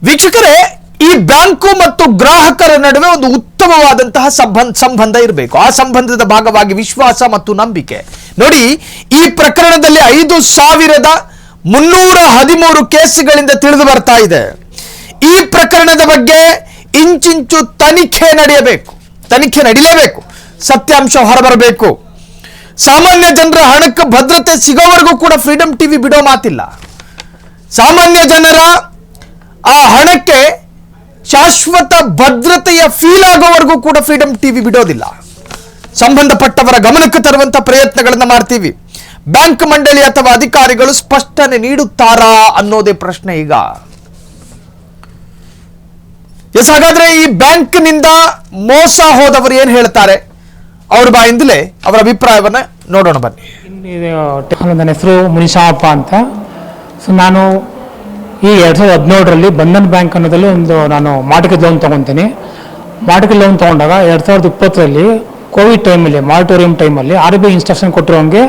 ವೀಕ್ಷಕರೇ, ಈ ಬ್ಯಾಂಕು ಮತ್ತು ಗ್ರಾಹಕರ ನಡುವೆ ಒಂದು ಉತ್ತಮವಾದಂತಹ ಸಂಬಂಧ ಇರಬೇಕು. ಆ ಸಂಬಂಧದ ಭಾಗವಾಗಿ ವಿಶ್ವಾಸ ಮತ್ತು ನಂಬಿಕೆ. ನೋಡಿ, ಈ ಪ್ರಕರಣದಲ್ಲಿ 5,313 ಕೇಸುಗಳಿಂದ ತಿಳಿದು ಬರ್ತಾ ಇದೆ. ಈ ಪ್ರಕರಣದ ಬಗ್ಗೆ ಇಂಚಿಂಚು ತನಿಖೆ ನಡೀಲೇಬೇಕು. ಸತ್ಯಾಂಶ ಹೊರಬರಬೇಕು. ಸಾಮಾನ್ಯ ಜನರ ಹಣಕ್ಕೆ ಭದ್ರತೆ ಸಿಗೋವರೆಗೂ ಕೂಡ ಫ್ರೀಡಂ ಟಿವಿ ಬಿಡೋ ಮಾತಿಲ್ಲ. ಸಾಮಾನ್ಯ ಜನರ ಆ ಹಣಕ್ಕೆ ಶಾಶ್ವತ ಭದ್ರತೆಯ ಫೀಲ್ ಆಗೋವರೆಗೂ ಕೂಡ ಫ್ರೀಡಂ ಟಿವಿ ಬಿಡೋದಿಲ್ಲ. ಸಂಬಂಧಪಟ್ಟವರ ಗಮನಕ್ಕೆ ತರುವಂತ ಪ್ರಯತ್ನಗಳನ್ನ ಮಾಡ್ತೀವಿ. ಬ್ಯಾಂಕ್ ಮಂಡಳಿ ಅಥವಾ ಅಧಿಕಾರಿಗಳು ಸ್ಪಷ್ಟನೆ ನೀಡುತ್ತಾರಾ ಅನ್ನೋದೇ ಪ್ರಶ್ನೆ ಈಗ. ಹಾಗಾದ್ರೆ ಈ ಬ್ಯಾಂಕ್ನಿಂದ ಮೋಸ ಹೋದವರು ಏನ್ ಹೇಳ್ತಾರೆ, ಅವ್ರ ಬಾಯಿಂದಲೇ ಅವರ ಅಭಿಪ್ರಾಯವನ್ನ ನೋಡೋಣ ಬನ್ನಿ. ನನ್ನ ಹೆಸರು ಮುನಿಶಾಪ ಅಂತ. ಸೊ ನಾನು ಈ 2017ರಲ್ಲಿ ಬಂಧನ್ ಬ್ಯಾಂಕ್ ಅನ್ನೋದಲ್ಲಿ ನಾನು ಮಾರ್ಟಿಗೇಜ್ ಲೋನ್ ತೊಗೊತೀನಿ. ಮಾರ್ಟಿಗೇಜ್ ಲೋನ್ ತೊಗೊಂಡಾಗ 2020ರಲ್ಲಿ ಕೋವಿಡ್ ಟೈಮಲ್ಲಿ ಮಾರ್ಟೋರಿಯಂ ಟೈಮಲ್ಲಿ RBI ಇನ್ಸ್ಟ್ರಕ್ಷನ್ ಕೊಟ್ಟಿರೋಂಗೆ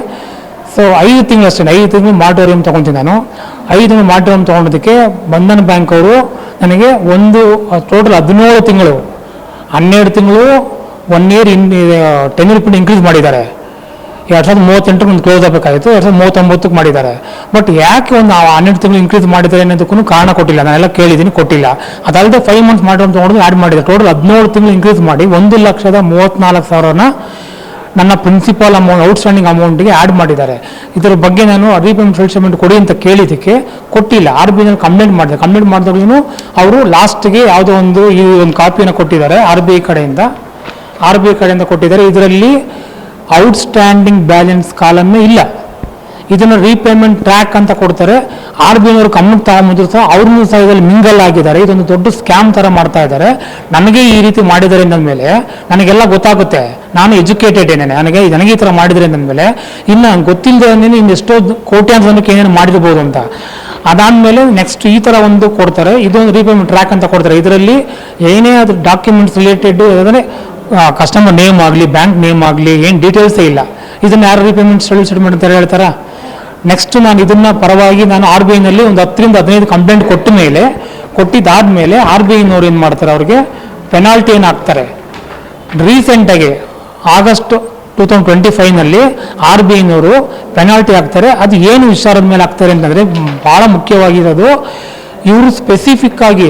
ಸೊ 5 ತಿಂಗಳು ಅಷ್ಟೇ, 5 ತಿಂಗಳು ಮಾರ್ಟೋರಿಯಂ ತೊಗೊತೀನಿ. ನಾನು 5 ತಿಂಗಳು ಮಾರ್ಟೋರಿಯಂ ತೊಗೊಂಡೋದಕ್ಕೆ ಬಂಧನ್ ಬ್ಯಾಂಕ್ ಅವರು ನನಗೆ ಟೋಟಲ್ 17 ತಿಂಗಳು 12 ತಿಂಗಳು 1 ಇಯರ್ ಟೆನ್ಯೂರ್ ಪೀರಿಯಡ್ ಇನ್ಕ್ರೀಸ್ ಮಾಡಿದ್ದಾರೆ. 2038 ಒಂದು ಕ್ಲೋಸ್ ಆಗಬೇಕಾಯಿತು, 2039 ಮಾಡಿದ್ದಾರೆ. ಬಟ್ ಯಾಕೆ ಒಂದು 12 ತಿಂಗಳು ಇನ್ಕ್ರೀಸ್ ಮಾಡಿದ್ದಾರೆ ಅನ್ನೋದಕ್ಕೂ ಕಾರಣ ಕೊಟ್ಟಿಲ್ಲ. ನಾನೆಲ್ಲ ಕೇಳಿದ್ದೀನಿ, ಕೊಟ್ಟಿಲ್ಲ. ಅದಲ್ಲದೆ 5 ಮಂತ್ಸ್ ಮಾಡಿ ತೊಗೊಂಡು ಆ್ಯಡ್ ಮಾಡಿದ್ದಾರೆ. ಟೋಟಲ್ 17 ತಿಂಗಳು ಇನ್ಕ್ರೀಸ್ ಮಾಡಿ 1,34,000 ನನ್ನ ಪ್ರಿನ್ಸಿಪಲ್ ಅಮೌಂಟ್ ಔಟ್ಸ್ಟ್ಯಾಂಡಿಂಗ್ ಅಮೌಂಟ್ಗೆ ಆ್ಯಡ್ ಮಾಡಿದ್ದಾರೆ. ಇದರ ಬಗ್ಗೆ ನಾನು ರೀಪೇಮೆಂಟ್ ಸೆಟಲ್ಮೆಂಟ್ ಕೊಡಿ ಅಂತ ಕೇಳಿದ್ದಕ್ಕೆ ಕೊಟ್ಟಿಲ್ಲ. RBI ಕಂಪ್ಲೇಂಟ್ ಮಾಡಿದೆ. ಕಂಪ್ಲೇಂಟ್ ಮಾಡಿದಾಗಲೂ ಅವರು ಲಾಸ್ಟ್ಗೆ ಯಾವುದೋ ಈ ಒಂದು ಕಾಪಿಯನ್ನು ಕೊಟ್ಟಿದ್ದಾರೆ RBI ಕಡೆಯಿಂದ ಕೊಟ್ಟಿದ್ದಾರೆ. ಇದರಲ್ಲಿ ಔಟ್ಸ್ಟ್ಯಾಂಡಿಂಗ್ ಬ್ಯಾಲೆನ್ಸ್ ಕಾಲಮ್ಮೇ ಇಲ್ಲ. ಇದನ್ನು ರೀಪೇಮೆಂಟ್ ಟ್ರ್ಯಾಕ್ ಅಂತ ಕೊಡ್ತಾರೆ. RBI ಅವರು ಗಮನಕ್ಕೆ ತಗೊಂಬಂದ್ರು ಸಹ ಅವ್ರನ್ನೂ ಸಹ ಇದರಲ್ಲಿ ಮಿಂಗಲ್ ಆಗಿದ್ದಾರೆ. ಇದೊಂದು ದೊಡ್ಡ ಸ್ಕ್ಯಾಮ್ ಥರ ಮಾಡ್ತಾ ಇದ್ದಾರೆ. ನನಗೆ ಈ ರೀತಿ ಮಾಡಿದ್ದಾರೆ ಅಂದಮೇಲೆ ನನಗೆಲ್ಲ ಗೊತ್ತಾಗುತ್ತೆ. ನಾನು ಎಜುಕೇಟೆಡ್ ನನಗೆ ಈ ಥರ ಮಾಡಿದರೆ ಅಂದಮೇಲೆ ಇನ್ನು ಗೊತ್ತಿಲ್ಲದೆ ಇನ್ನು ಎಷ್ಟೋ ಕೋಟ್ಯಾಂತರ ಜನಕ್ಕೆ ಏನೇನು ಮಾಡಿರ್ಬೋದು ಅಂತ. ಅದಾದಮೇಲೆ ನೆಕ್ಸ್ಟ್ ಈ ಥರ ಒಂದು ಕೊಡ್ತಾರೆ. ಇದೊಂದು ರೀಪೇಮೆಂಟ್ ಟ್ರ್ಯಾಕ್ ಅಂತ ಕೊಡ್ತಾರೆ. ಇದರಲ್ಲಿ ಏನೇ ಅದು ಡಾಕ್ಯುಮೆಂಟ್ಸ್ ರಿಲೇಟೆಡ್ ಅಂದರೆ ಕಸ್ಟಮರ್ ನೇಮ್ ಆಗಲಿ ಬ್ಯಾಂಕ್ ನೇಮ್ ಆಗಲಿ ಏನು ಡೀಟೇಲ್ಸೇ ಇಲ್ಲ. ಇದನ್ನು ಯಾರು ರೀಪೇಮೆಂಟ್ ಸೆಟಲ್ಮೆಂಟ್ ಅಂತ ಹೇಳ್ತಾರಾ? ನೆಕ್ಸ್ಟ್ ನಾನು ಇದನ್ನು ಪರವಾಗಿ ನಾನು RBIನಲ್ಲಿ ಒಂದು 10 ರಿಂದ 15 ಕಂಪ್ಲೇಂಟ್ ಕೊಟ್ಟಿದ್ದಾದಮೇಲೆ RBIನವ್ರು ಏನು ಮಾಡ್ತಾರೆ, ಅವ್ರಿಗೆ ಪೆನಾಲ್ಟಿ ಏನು ಹಾಕ್ತಾರೆ. ರೀಸೆಂಟಾಗಿ ಆಗಸ್ಟ್ 2025ನಲ್ಲಿ RBIನವರು ಪೆನಾಲ್ಟಿ ಹಾಕ್ತಾರೆ. ಅದು ಏನು ವಿಚಾರದ ಮೇಲೆ ಹಾಕ್ತಾರೆ ಅಂತಂದರೆ, ಭಾಳ ಮುಖ್ಯವಾಗಿರೋದು ಇವರು ಸ್ಪೆಸಿಫಿಕ್ ಆಗಿ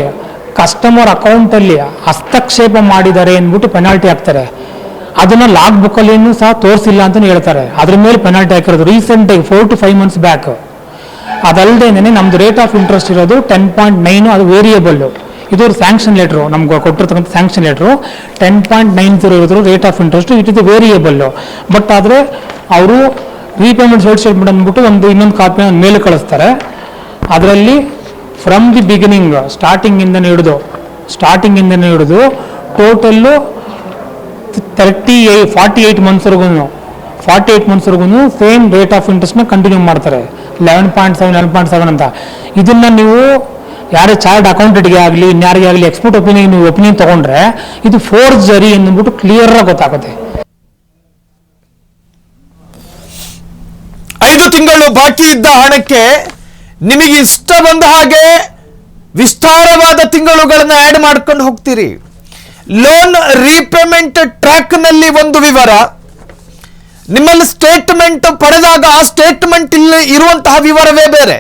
ಕಸ್ಟಮರ್ ಅಕೌಂಟಲ್ಲಿ ಹಸ್ತಕ್ಷೇಪ ಮಾಡಿದ್ದಾರೆ ಅಂದ್ಬಿಟ್ಟು ಪೆನಾಲ್ಟಿ ಹಾಕ್ತಾರೆ. ಅದನ್ನು ಲಾಗ್ ಬುಕ್ಕಲ್ಲಿನೂ ಸಹ ತೋರಿಸಿಲ್ಲ ಅಂತಲೂ ಹೇಳ್ತಾರೆ. ಅದ್ರ ಮೇಲೆ ಪೆನಾಲ್ಟಿ ಹಾಕಿರೋದು ರೀಸೆಂಟಾಗಿ 4 to 5 months ಬ್ಯಾಕ್. ಅದಲ್ಲದೆ ನಮ್ಮದು ರೇಟ್ ಆಫ್ ಇಂಟ್ರೆಸ್ಟ್ ಇರೋದು 10.9, ಅದು ವೇರಿಯೇಬಲ್ಲು. ಇದು ಸ್ಯಾಂಕ್ಷನ್ ಲೆಟ್ರು, ನಮ್ಗೆ ಕೊಟ್ಟಿರ್ತಕ್ಕಂಥ ಸ್ಯಾಂಕ್ಷನ್ ಲೆಟ್ರು 10.90 ಇರೋದು ರೇಟ್ ಆಫ್ ಇಂಟ್ರೆಸ್ಟ್. ಇಟ್ ಇದು ವೇರಿಯೇಬಲ್ಲು. ಬಟ್ ಆದರೆ ಅವರು ರೀಪೇಮೆಂಟ್ ಸೆಟಲ್ಮೆಂಟ್ ಅಂದ್ಬಿಟ್ಟು ಇನ್ನೊಂದು ಕಾಪಿನ ಮೇಲೆ ಕಳಿಸ್ತಾರೆ. ಅದರಲ್ಲಿ ಫ್ರಮ್ ದಿ ಬಿಗಿನಿಂಗ್ ಸ್ಟಾರ್ಟಿಂಗಿಂದನೇ ಹಿಡಿದು ಟೋಟಲ್ಲು 48 ಮಂತ್ಸ್ವರೆಗೂ ಸೇಮ್ ರೇಟ್ ಆಫ್ ಇಂಟ್ರೆಸ್ಟ್ನ ಕಂಟಿನ್ಯೂ ಮಾಡ್ತಾರೆ. 11.7 ಅಂತ. ಇದನ್ನು ನೀವು ಯಾರೇ ಚಾರ್ಟ್ ಅಕೌಂಟೆಂಟ್ಗೆ ಆಗಲಿ ಇನ್ಯಾರಿಗೆ ಆಗಲಿ ಎಕ್ಸ್ಪರ್ಟ್ ಒಪಿನಿಯನ್ ತೊಗೊಂಡ್ರೆ ಇದು ಫೋರ್ಜರಿ ಅಂದ್ಬಿಟ್ಟು ಕ್ಲಿಯರಾಗಿ ಗೊತ್ತಾಗುತ್ತೆ. 5 ತಿಂಗಳು ಬಾಕಿ ಇದ್ದ ಹಣಕ್ಕೆ ನಿಮಗೆ ಇಷ್ಟ ಬಂದ ಹಾಗೆ ವಿಸ್ತಾರವಾದ ತಿಂಗಳುಗಳನ್ನ ಆ್ಯಡ್ ಮಾಡ್ಕೊಂಡು ಹೋಗ್ತೀರಿ. ಲೋನ್ ರೀಪೇಮೆಂಟ್ ಟ್ರ್ಯಾಕ್ ನಲ್ಲಿ ಒಂದು ವಿವರ, ನಿಮ್ಮಲ್ಲಿ ಸ್ಟೇಟ್ಮೆಂಟ್ ಪಡೆದಾಗ ಆ ಸ್ಟೇಟ್ಮೆಂಟ್ ಇಲ್ಲಿ ಇರುವಂತಹ ವಿವರವೇ ಬೇರೆ,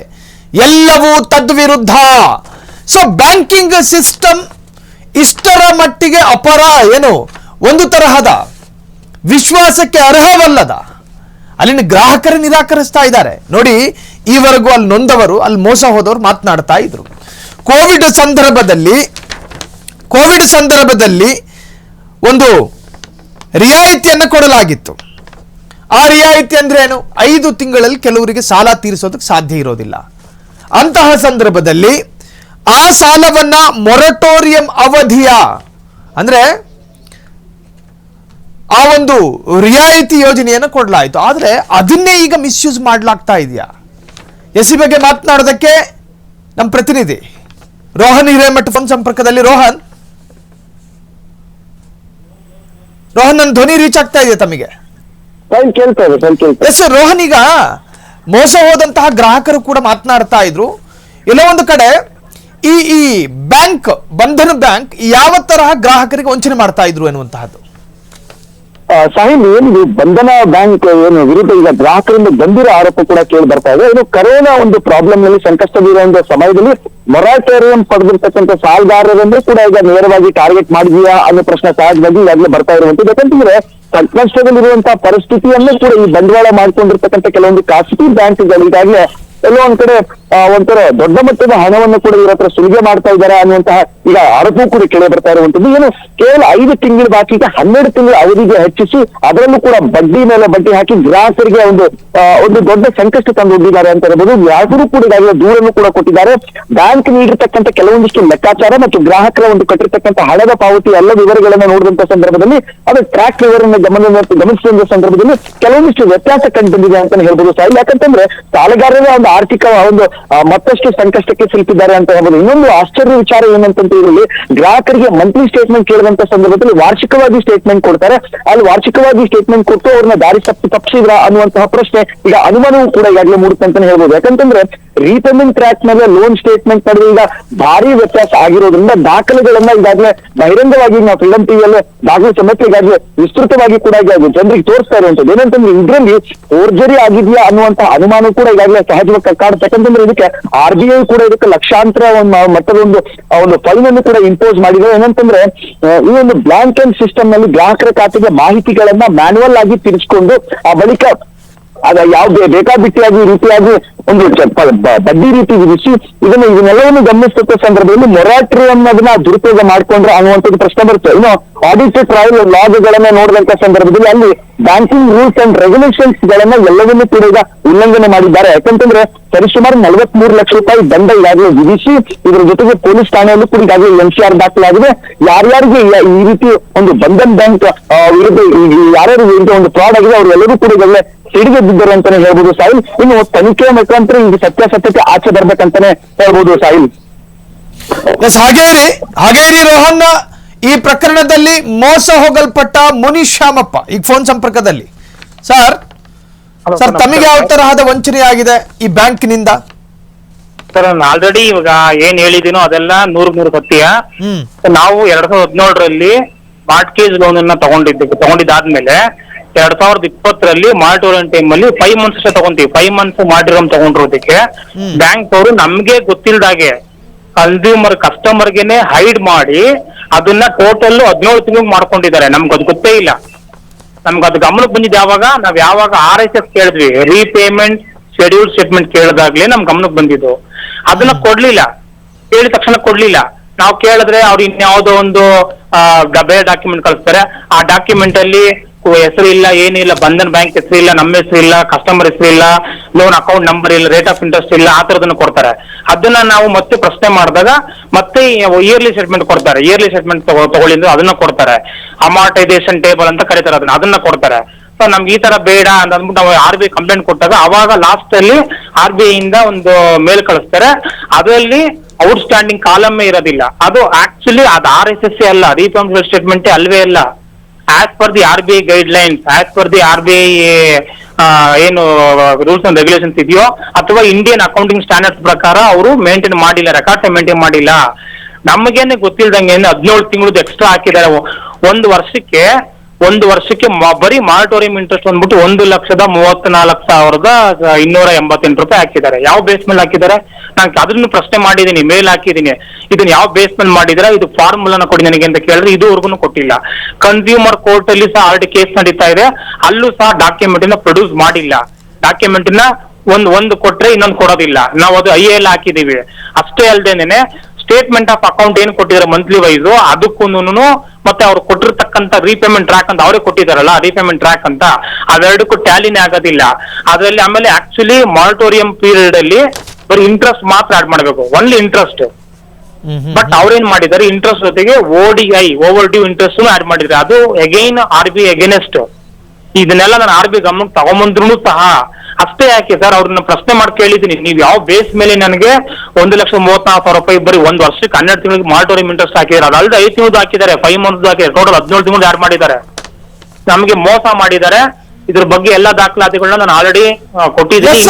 ಎಲ್ಲವೂ ತದ್ವಿರುದ್ಧ. ಸೊ ಬ್ಯಾಂಕಿಂಗ್ ಸಿಸ್ಟಮ್ ಇಷ್ಟರ ಮಟ್ಟಿಗೆ ಒಂದು ತರಹದ ವಿಶ್ವಾಸಕ್ಕೆ ಅರ್ಹವಲ್ಲದ ಅಲ್ಲಿನ ಗ್ರಾಹಕರೇ ನಿರಾಕರಿಸ್ತಾ ಇದ್ದಾರೆ. ನೋಡಿ, ಈವರೆಗೂ ಅಲ್ಲಿ ನೊಂದವರು, ಅಲ್ಲಿ ಮೋಸ ಹೋದವರು ಮಾತನಾಡ್ತಾ ಇದ್ರು. ಕೋವಿಡ್ ಸಂದರ್ಭದಲ್ಲಿ ಒಂದು ರಿಯಾಯಿತಿಯನ್ನು ಕೊಡಲಾಗಿತ್ತು. ಆ ರಿಯಾಯಿತಿ ಅಂದ್ರೆ ಏನು? 5 ತಿಂಗಳಲ್ಲಿ ಕೆಲವರಿಗೆ ಸಾಲ ತೀರಿಸೋದಕ್ಕೆ ಸಾಧ್ಯ ಇರೋದಿಲ್ಲ. ಅಂತಹ ಸಂದರ್ಭದಲ್ಲಿ ಆ ಸಾಲವನ್ನ ಮೊರಟೋರಿಯಂ ಅವಧಿಯ ಅಂದ್ರೆ ಆ ಒಂದು ರಿಯಾಯಿತಿ ಯೋಜನೆಯನ್ನು ಕೊಡಲಾಯಿತು. ಆದರೆ ಅದನ್ನೇ ಈಗ ಮಿಸ್ಯೂಸ್ ಮಾಡಲಾಗ್ತಾ ಇದೆಯಾ? ಈ ಬಗ್ಗೆ ಮಾತನಾಡೋದಕ್ಕೆ ನಮ್ಮ ಪ್ರತಿನಿಧಿ ರೋಹನ್ ಹಿರೇಮಠ ಫೋನ್ ಸಂಪರ್ಕದಲ್ಲಿ. ರೋಹನ್, ನನ್ನ ಧ್ವನಿ ರೀಚ್ ಆಗ್ತಾ ಇದೆಯಾ ತಮಗೆ? ಎಸ್ ರೋಹನ್, ಈಗ ಮೋಸ ಹೋದಂತಹ ಗ್ರಾಹಕರು ಕೂಡ ಮಾತನಾಡ್ತಾ ಇದ್ರು. ಎಲ್ಲೋ ಒಂದು ಕಡೆ ಈ ಬ್ಯಾಂಕ್, ಬಂಧನ್ ಬ್ಯಾಂಕ್ ಯಾವ ತರಹ ಗ್ರಾಹಕರಿಗೆ ವಂಚನೆ ಮಾಡ್ತಾ ಇದ್ರು ಎನ್ನುವಂತಹದ್ದು? ಸಾಹಿಲ್, ಏನಿದು ಬಂಧನ ಬ್ಯಾಂಕ್ ಏನು ವಿರುದ್ಧ ಈಗ ಗ್ರಾಹಕರಿಂದ ಗಂಭೀರ ಆರೋಪ ಕೂಡ ಕೇಳಿ ಬರ್ತಾ ಇದೆ. ಇದು ಕರೋನಾ ಒಂದು ಪ್ರಾಬ್ಲಮ್ ನಲ್ಲಿ ಸಂಕಷ್ಟವಿರುವ ಒಂದು ಸಮಯದಲ್ಲಿ ಮೊರಾಟೋರಿಯಂ ಪಡೆದಿರ್ತಕ್ಕಂಥ ಸಾಲಗಾರರನ್ನೇ ಕೂಡ ಈಗ ನೇರವಾಗಿ ಟಾರ್ಗೆಟ್ ಮಾಡಿದೀಯಾ ಅನ್ನೋ ಪ್ರಶ್ನೆ ಸಹಜವಾಗಿ ಈಗಾಗಲೇ ಬರ್ತಾ ಇರುವಂತದ್ದು. ಯಾಕಂತಂದ್ರೆ ಸಂಕಷ್ಟದಲ್ಲಿರುವಂತಹ ಪರಿಸ್ಥಿತಿಯನ್ನೂ ಕೂಡ ಈ ಬಂಡವಾಳ ಮಾಡ್ಕೊಂಡಿರ್ತಕ್ಕಂಥ ಕೆಲವೊಂದು ಖಾಸಗಿ ಬ್ಯಾಂಕ್ಗಳು ಈಗಾಗಲೇ ಎಲ್ಲೋ ಒಂದ್ ಕಡೆ ಒಂಥರ ದೊಡ್ಡ ಮಟ್ಟದ ಹಣವನ್ನು ಕೂಡ ಇವ್ರ ಹತ್ರ ಸುಲಿಗೆ ಮಾಡ್ತಾ ಇದ್ದಾರೆ ಅನ್ನುವಂತಹ ಈಗ ಆರೋಪ ಕೂಡ ಕೇಳಿ ಬರ್ತಾ ಇರುವಂತದ್ದು. ಏನು ಕೇವಲ 5 ತಿಂಗಳ ಬಾಕಿಗೆ 12 ತಿಂಗಳ ಅವಧಿಗೆ ಹೆಚ್ಚಿಸಿ ಅದರಲ್ಲೂ ಕೂಡ ಬಡ್ಡಿ ಮೇಲೆ ಬಡ್ಡಿ ಹಾಕಿ ಗ್ರಾಹಕರಿಗೆ ಒಂದು ದೊಡ್ಡ ಸಂಕಷ್ಟ ತಂದೊಡ್ಡಿದ್ದಾರೆ ಅಂತ ಹೇಳ್ಬೋದು. ಯಾರು ಕೂಡ ಈಗಾಗಲೇ ದೂರನ್ನು ಕೂಡ ಕೊಟ್ಟಿದ್ದಾರೆ. ಬ್ಯಾಂಕ್ ನೀಡಿರ್ತಕ್ಕಂಥ ಕೆಲವೊಂದಿಷ್ಟು ಲೆಕ್ಕಾಚಾರ ಮತ್ತು ಗ್ರಾಹಕರ ಒಂದು ಕಟ್ಟಿರ್ತಕ್ಕಂಥ ಹಣದ ಪಾವತಿ ಎಲ್ಲ ವಿವರಗಳನ್ನ ನೋಡಿದಂತ ಸಂದರ್ಭದಲ್ಲಿ ಅದು ಟ್ರ್ಯಾಕ್ ವಿವರನ್ನ ಗಮನಿಸಿದ ಸಂದರ್ಭದಲ್ಲಿ ಕೆಲವೊಂದಿಷ್ಟು ವ್ಯತ್ಯಾಸ ಕಂಡುಬಂದಿದೆ ಅಂತಾನೆ ಹೇಳ್ಬೋದು ಸಾಹಿಲ್. ಯಾಕಂತಂದ್ರೆ ಸಾಲಗಾರರ ಒಂದು ಆರ್ಥಿಕ ಒಂದು ಮತ್ತಷ್ಟು ಸಂಕಷ್ಟಕ್ಕೆ ಸಿಲುಕಿದ್ದಾರೆ ಅಂತ ಹೇಳ್ಬೋದು. ಇನ್ನೊಂದು ಆಶ್ಚರ್ಯ ವಿಚಾರ ಏನಂತಂತ ಇದರಲ್ಲಿ ಗ್ರಾಹಕರಿಗೆ ಮಂತ್ಲಿ ಸ್ಟೇಟ್ಮೆಂಟ್ ಕೇಳಿದಂತ ಸಂದರ್ಭದಲ್ಲಿ ವಾರ್ಷಿಕವಾಗಿ ಸ್ಟೇಟ್ಮೆಂಟ್ ಕೊಡ್ತಾರೆ. ಅಲ್ಲಿ ವಾರ್ಷಿಕವಾಗಿ ಸ್ಟೇಟ್ಮೆಂಟ್ ಕೊಟ್ಟು ಅವ್ರನ್ನ ದಾರಿ ತಪ್ಪಿಸಿದ್ರ ಅನ್ನುವಂತಹ ಪ್ರಶ್ನೆ ಈಗ ಅನುಮಾನವೂ ಕೂಡ ಈಗಾಗಲೇ ಮೂಡುತ್ತೆ ಅಂತಾನೆ ಹೇಳ್ಬೋದು. ಯಾಕಂತಂದ್ರೆ ರೀಪೇಮೆಂಟ್ ಟ್ರ್ಯಾಕ್ ಮೇಲೆ ಲೋನ್ ಸ್ಟೇಟ್ಮೆಂಟ್ ನಡುವೆ ಈಗ ಭಾರಿ ವ್ಯತ್ಯಾಸ ಆಗಿರೋದ್ರಿಂದ ದಾಖಲೆಗಳನ್ನ ಈಗಾಗಲೇ ಬಹಿರಂಗವಾಗಿ ನಾವು ಫ್ರೀಡಂ ಟಿವಿಯಲ್ಲೇ ದಾಖಲೆ ಸಮೇತ ಈಗಾಗಲೇ ವಿಸ್ತೃತವಾಗಿ ಕೂಡ ಈಗ ಜನರಿಗೆ ತೋರಿಸ್ತಾ ಇರುವಂತದ್ದು. ಏನಂತಂದ್ರೆ ಇದರಲ್ಲಿ ಫೋರ್ಜರಿ ಆಗಿದೆಯಾ ಅನ್ನುವಂತಹ ಅನುಮಾನ ಕೂಡ ಈಗಾಗಲೇ ಸಹಜವಾಗಿ ಕಾಡುತ್ತೆ. ಯಾಕಂತಂದ್ರೆ ಇದಕ್ಕೆ RBI ಕೂಡ ಇದಕ್ಕೆ ಲಕ್ಷಾಂತರ ಮಟ್ಟದ ಒಂದು ಫೈನ್ ಅನ್ನು ಕೂಡ ಇಂಪೋಸ್ ಮಾಡಿದೆ. ಏನಂತಂದ್ರೆ ಈ ಒಂದು ಬ್ಲಾಂಕ್ ಅಂಡ್ ಸಿಸ್ಟಮ್ ನಲ್ಲಿ ಗ್ರಾಹಕರ ಖಾತೆಗೆ ಮಾಹಿತಿಗಳನ್ನ ಮ್ಯಾನ್ಯುವಲ್ ಆಗಿ ತಿರ್ಸ್ಕೊಂಡು ಆ ಬಳಿಕ ಅದ ಯಾವ್ದು ಬೇಕಾಬಿಟ್ಟಿಯಾಗಿ ರೀತಿಯಾಗಿ ಒಂದು ಬಡ್ಡಿ ರೀತಿ ವಿಧಿಸಿ ಇದನ್ನೆಲ್ಲವನ್ನು ಗಮನಿಸುತ್ತ ಸಂದರ್ಭದಲ್ಲಿ ಮೊರಾಟೋರಿಯಂ ಅದನ್ನ ದುರುಪಯೋಗ ಮಾಡ್ಕೊಂಡ್ರೆ ಅನ್ನುವಂಥದ್ದು ಪ್ರಶ್ನೆ ಬರುತ್ತೆ. ಇನ್ನು ಆಡಿಟ್ ಟ್ರಯಲ್ ಲಾಗ್ಗಳನ್ನ ನೋಡಿದಂತ ಸಂದರ್ಭದಲ್ಲಿ ಅಲ್ಲಿ ಬ್ಯಾಂಕಿಂಗ್ ರೂಲ್ಸ್ ಅಂಡ್ ರೆಗ್ಯುಲೇಷನ್ಸ್ ಗಳನ್ನ ಎಲ್ಲವನ್ನೂ ಕೂಡ ಈಗ ಉಲ್ಲಂಘನೆ ಮಾಡಿದ್ದಾರೆ. ಯಾಕಂತಂದ್ರೆ ಸರಿಸುಮಾರು 43 ಲಕ್ಷ ರೂಪಾಯಿ ದಂಡ ಈಗಾಗಲೇ ವಿಧಿಸಿ ಇದರ ಜೊತೆಗೆ ಪೊಲೀಸ್ ಠಾಣೆಯಲ್ಲೂ ಕೂಡ ಈಗಾಗಲೇ NCR ದಾಖಲಾಗಿದೆ. ಯಾರ್ಯಾರಿಗೆ ಈ ರೀತಿ ಒಂದು ಬಂಧನ್ ಬ್ಯಾಂಕ್ ವಿರುದ್ಧ ಯಾರ್ಯಾರು ವಿರುದ್ಧ ಒಂದು ಫ್ರಾಡ್ ಆಗಿದೆ ಅವರೆಲ್ಲರೂ ಕೂಡ ಈಗಾಗಲೇ ಸಿಡಿಗೆದ್ದಿದ್ದಾರೆ ಅಂತಾನೆ ಹೇಳ್ಬೋದು ಸಾಹಿಲ್. ಇನ್ನು ತನಿಖೆ ಮುಖಾಂತರ ಈಗ ಸತ್ಯಾಸತ್ಯತೆ ಆಚೆ ಬರ್ಬೇಕಂತಾನೆ ಹೇಳ್ಬೋದು ಸಾಹಿಲ್. ಹಾಗೇರಿ ರೋಹನ್, ಈ ಪ್ರಕರಣದಲ್ಲಿ ಮೋಸ ಹೋಗಲ್ಪಟ್ಟ ಮುನೀಶ್ ಶ್ಯಾಮಪ್ಪ ಈಗ ಫೋನ್ ಸಂಪರ್ಕದಲ್ಲಿ. ಸರ್ ತಮಗೆ ಯಾವ ತರಹದ ವಂಚನೆ ಆಗಿದೆ ಈ ಬ್ಯಾಂಕ್ನಿಂದ? ಸರ್ ನಾನು ಆಲ್ರೆಡಿ ಇವಾಗ ಏನ್ ಹೇಳಿದೀನೋ ಅದೆಲ್ಲ 100% ಸತ್ಯ. ನಾವು 2017ರಲ್ಲಿ ಮಾರ್ಟ್ಗೇಜ್ ಲೋನ್ ಅನ್ನ ತಗೊಂಡಿದ್ದಾದ್ಮೇಲೆ 2020ರಲ್ಲಿ ಮಾರ್ಟೋರಿಯಂ ಟೈಮ್ ಅಲ್ಲಿ 5 ಮಂತ್ಸ್ ಅಷ್ಟೇ ತಗೊಂತೀವಿ. 5 ಮಂತ್ಸ್ ಮಾರ್ಟೋರಿಯಂ ತಗೊಂಡಿರೋದಕ್ಕೆ ಬ್ಯಾಂಕ್ ಅವರು ನಮ್ಗೆ ಗೊತ್ತಿಲ್ದಾಗೆ ಕಸ್ಟಮರ್ಗೆನೆ ಹೈಡ್ ಮಾಡಿ ಅದನ್ನ ಟೋಟಲ್ 17 ತಿಂಗಳು ಮಾಡ್ಕೊಂಡಿದ್ದಾರೆ. ನಮ್ಗೆ ಅದು ಗೊತ್ತೇ ಇಲ್ಲ. ನಮ್ಗೆ ಅದು ಗಮನಕ್ಕೆ ಬಂದಿದ್ದು ಯಾವಾಗ RSS ಕೇಳಿದ್ವಿ, ರೀಪೇಮೆಂಟ್ ಶೆಡ್ಯೂಲ್ ಸ್ಟೇಟ್ಮೆಂಟ್ ಕೇಳಿದಾಗ್ಲೇ ನಮ್ ಗಮನಕ್ಕೆ ಬಂದಿದ್ದು. ಅದನ್ನ ಕೊಡ್ಲಿಲ್ಲ, ಕೇಳಿದ ತಕ್ಷಣ ಕೊಡ್ಲಿಲ್ಲ. ನಾವು ಕೇಳಿದ್ರೆ ಅವ್ರು ಇನ್ಯಾವುದೋ ಒಂದು ಬೇರೆ ಡಾಕ್ಯುಮೆಂಟ್ ಕಳಿಸ್ತಾರೆ. ಆ ಡಾಕ್ಯುಮೆಂಟ್ ಅಲ್ಲಿ ಹೆಸರು ಇಲ್ಲ, ಏನಿಲ್ಲ, ಬಂಧನ್ ಬ್ಯಾಂಕ್ ಹೆಸರು ಇಲ್ಲ, ನಮ್ಮ ಹೆಸರು ಇಲ್ಲ, ಕಸ್ಟಮರ್ ಹೆಸರು ಇಲ್ಲ, ಲೋನ್ ಅಕೌಂಟ್ ನಂಬರ್ ಇಲ್ಲ, ರೇಟ್ ಆಫ್ ಇಂಟ್ರೆಸ್ಟ್ ಇಲ್ಲ, ಆ ತರದನ್ನ ಕೊಡ್ತಾರೆ. ಅದನ್ನ ನಾವು ಮತ್ತೆ ಪ್ರಶ್ನೆ ಮಾಡಿದಾಗ ಮತ್ತೆ ಇಯರ್ಲಿ ಸ್ಟೇಟ್ಮೆಂಟ್ ಕೊಡ್ತಾರೆ. ಇಯರ್ಲಿ ಸ್ಟೇಟ್ಮೆಂಟ್ ತಗೊಳ್ಳಿ ಅದನ್ನ ಕೊಡ್ತಾರೆ. ಅಮಾರ್ಟೈಸೇಷನ್ ಟೇಬಲ್ ಅಂತ ಕರೀತಾರೆ, ಅದನ್ನ ಕೊಡ್ತಾರೆ. ಸೊ ನಮ್ಗೆ ಈ ತರ ಬೇಡ ಅಂತ ಅಂದ್ಬಿಟ್ಟು ನಾವು RBI ಕಂಪ್ಲೇಂಟ್ ಕೊಟ್ಟಾಗ ಅವಾಗ ಲಾಸ್ಟ್ ಅಲ್ಲಿ RBI ಇಂದ ಒಂದು ಮೇಲ್ ಕಳಿಸ್ತಾರೆ. ಅದರಲ್ಲಿ ಔಟ್ಸ್ಟ್ಯಾಂಡಿಂಗ್ ಕಾಲಮ್ಮೇ ಇರೋದಿಲ್ಲ. ಅದು ಆಕ್ಚುಲಿ ಅದು RSS ಅಲ್ಲ, ರೀಪೇಮೆಂಟ್ ಸ್ಟೇಟ್ಮೆಂಟ್ ಅಲ್ವೇ ಅಲ್ಲ. As per the RBI guidelines, as per the RBI ಏನು ರೂಲ್ಸ್ ಅಂಡ್ ರೆಗ್ಯುಲೇಷನ್ಸ್ ಇದೆಯೋ ಅಥವಾ ಇಂಡಿಯನ್ ಅಕೌಂಟಿಂಗ್ ಸ್ಟ್ಯಾಂಡರ್ಡ್ಸ್ ಪ್ರಕಾರ ಅವರು ಮೇಂಟೈನ್ ಮಾಡಿಲ್ಲ, ರೆಕಾರ್ಡ್ಸ್ ಮೇಂಟೈನ್ ಮಾಡಿಲ್ಲ. ನಮಗೇನೆ ಗೊತ್ತಿಲ್ದಂಗೆ 17 ತಿಂಗಳದ್ದು ಎಕ್ಸ್ಟ್ರಾ ಹಾಕಿದ್ದಾರೆ. ಒಂದು ವರ್ಷಕ್ಕೆ ಬರೀ ಮಾರ್ಟೋರಿಯಂ ಇಂಟ್ರೆಸ್ಟ್ ಬಂದ್ಬಿಟ್ಟು 1,34,288 ರೂಪಾಯಿ ಹಾಕಿದ್ದಾರೆ. ಯಾವ ಬೇಸ್ ಮೇಲೆ ಹಾಕಿದ್ದಾರೆ? ನಾನು ಅದನ್ನು ಪ್ರಶ್ನೆ ಮಾಡಿದ್ದೀನಿ, ಮೇಲ್ ಹಾಕಿದ್ದೀನಿ. ಇದನ್ನ ಯಾವ ಬೇಸ್ ಮೇಲೆ ಮಾಡಿದ್ರೆ ಇದು ಫಾರ್ಮುಲಾನ ಕೊಡಿ ನನಗೆ ಅಂತ ಕೇಳಿದ್ರೆ ಇದುವರೆಗೂ ಕೊಟ್ಟಿಲ್ಲ. ಕನ್ಸ್ಯೂಮರ್ ಕೋರ್ಟ್ ಅಲ್ಲಿ ಸಹ ಆಲ್ರೆಡಿ ಕೇಸ್ ನಡೀತಾ ಇದೆ, ಅಲ್ಲೂ ಸಹ ಡಾಕ್ಯುಮೆಂಟ್ ನ ಪ್ರೊಡ್ಯೂಸ್ ಮಾಡಿಲ್ಲ. ಡಾಕ್ಯುಮೆಂಟ್ ನ ಒಂದು ಕೊಟ್ರೆ ಇನ್ನೊಂದು ಕೊಡೋದಿಲ್ಲ. ನಾವು ಅದು IAL ಹಾಕಿದೀವಿ. ಅಷ್ಟೇ ಅಲ್ಲದೇನೆ ಸ್ಟೇಟ್ಮೆಂಟ್ ಆಫ್ ಅಕೌಂಟ್ ಏನ್ ಕೊಟ್ಟಿದ್ದಾರೆ ಮಂತ್ಲಿ ವೈಸ್ ಅದಕ್ಕೂ ಮತ್ತೆ ಅವ್ರು ಕೊಟ್ಟಿರ್ತಕ್ಕಂಥ ರೀಪೇಮೆಂಟ್ ಟ್ರ್ಯಾಕ್ ಅಂತ ಅವರೇ ಕೊಟ್ಟಿದ್ದಾರಲ್ಲ, ರೀಪೇಮೆಂಟ್ ಟ್ರ್ಯಾಕ್ ಅಂತ, ಅವೆರಡಕ್ಕೂ ಟ್ಯಾಲಿನೇ ಆಗೋದಿಲ್ಲ ಅದರಲ್ಲಿ. ಆಮೇಲೆ ಆಕ್ಚುಲಿ ಮಾರ್ಟೋರಿಯಂ ಪೀರಿಯಡ್ ಅಲ್ಲಿ ಬರೀ ಇಂಟ್ರೆಸ್ಟ್ ಮಾತ್ರ ಆಡ್ ಮಾಡಬೇಕು, ಓನ್ಲಿ ಇಂಟ್ರೆಸ್ಟ್. ಬಟ್ ಅವ್ರೇನ್ ಮಾಡಿದ್ದಾರೆ, ಇಂಟ್ರೆಸ್ಟ್ ಜೊತೆಗೆ ODI overdue interest add ಮಾಡಿದ್ರೆ ಅದು ಅಗೈನ್ RBI ಅಗೇನೆಸ್ಟ್. ಇದನ್ನೆಲ್ಲ ನಾನು RBI ಗಮನಕ್ಕೆ ತಗೊಂಬಂದ್ರು ಸಹ ಅಷ್ಟೇ ಯಾಕೆ ಸರ್ ಅವ್ರನ್ನ ಪ್ರಶ್ನೆ ಮಾಡಿ ಕೇಳಿದ್ದೀನಿ, ನೀವು ಯಾವ ಬೇಸ್ ಮೇಲೆ ನನಗೆ 1,34,000 ರೂಪಾಯಿ ಬರೀ ಒಂದು ವರ್ಷಕ್ಕೆ 12 ತಿಂಗಳಿಗೆ ಮಾರ್ಟೋರಿಯಂ ಇಂಟ್ರೆಸ್ಟ್ ಹಾಕಿದ್ದಾರೆ? ಅದಲ್ಲದೆ 5 ತಿಂಗಳು ಹಾಕಿದ್ದಾರೆ, 5 ಮಂತ್ಸ್ ಹಾಕಿದ್ದಾರೆ, ಟೋಟಲ್ 17 ತಿಂಗಳು ಆಡ್ ಮಾಡಿದ್ದಾರೆ. ನಮಗೆ ಮೋಸ ಮಾಡಿದ್ದಾರೆ. ಇದ್ರ ಬಗ್ಗೆ ಎಲ್ಲಾ ದಾಖಲಾತಿಗಳನ್ನ ನಾನು ಆಲ್ರೆಡಿ ಕೊಟ್ಟಿದ್ದೀನಿ.